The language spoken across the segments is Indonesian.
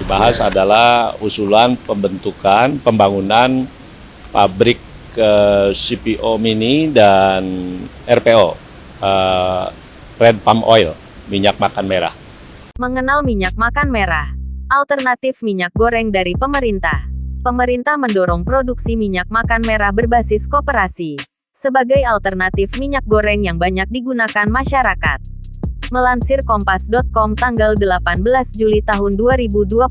dibahas adalah usulan pembangunan pabrik CPO mini dan RPO, red palm oil, minyak makan merah. Mengenal minyak makan merah, alternatif minyak goreng dari pemerintah. Pemerintah mendorong produksi minyak makan merah berbasis koperasi sebagai alternatif minyak goreng yang banyak digunakan masyarakat. Melansir Kompas.com tanggal 18 Juli tahun 2022,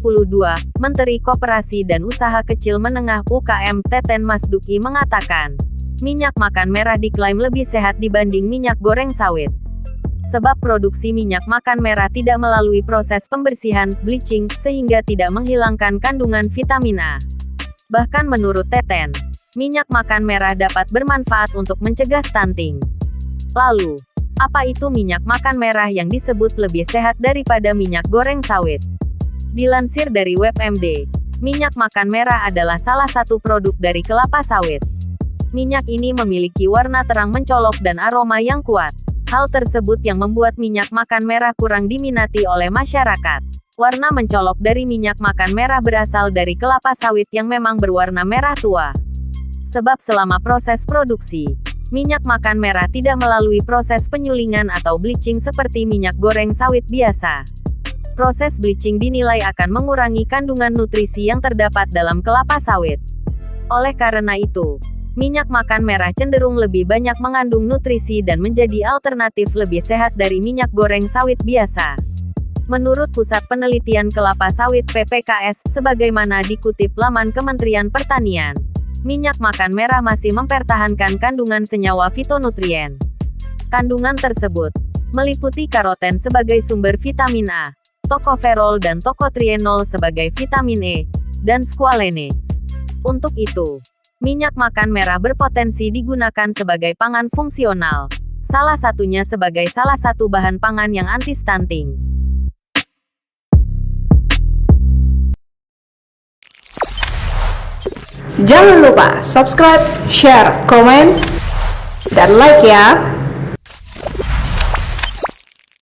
Menteri Koperasi dan Usaha Kecil Menengah UKM Teten Mas Duki mengatakan, minyak makan merah diklaim lebih sehat dibanding minyak goreng sawit. Sebab produksi minyak makan merah tidak melalui proses pembersihan, bleaching, sehingga tidak menghilangkan kandungan vitamin A. Bahkan menurut Teten, minyak makan merah dapat bermanfaat untuk mencegah stunting. Lalu, apa itu minyak makan merah yang disebut lebih sehat daripada minyak goreng sawit? Dilansir dari WebMD, minyak makan merah adalah salah satu produk dari kelapa sawit. Minyak ini memiliki warna terang mencolok dan aroma yang kuat. Hal tersebut yang membuat minyak makan merah kurang diminati oleh masyarakat. Warna mencolok dari minyak makan merah berasal dari kelapa sawit yang memang berwarna merah tua. Sebab selama proses produksi, minyak makan merah tidak melalui proses penyulingan atau bleaching seperti minyak goreng sawit biasa. Proses bleaching dinilai akan mengurangi kandungan nutrisi yang terdapat dalam kelapa sawit. Oleh karena itu, minyak makan merah cenderung lebih banyak mengandung nutrisi dan menjadi alternatif lebih sehat dari minyak goreng sawit biasa. Menurut Pusat Penelitian Kelapa Sawit PPKS, sebagaimana dikutip laman Kementerian Pertanian, minyak makan merah masih mempertahankan kandungan senyawa fitonutrien. Kandungan tersebut meliputi karoten sebagai sumber vitamin A, tokoferol dan tokotrienol sebagai vitamin E, dan squalene. Untuk itu, minyak makan merah berpotensi digunakan sebagai pangan fungsional, salah satunya sebagai salah satu bahan pangan yang anti-stunting. Jangan lupa subscribe, share, komen, dan like ya!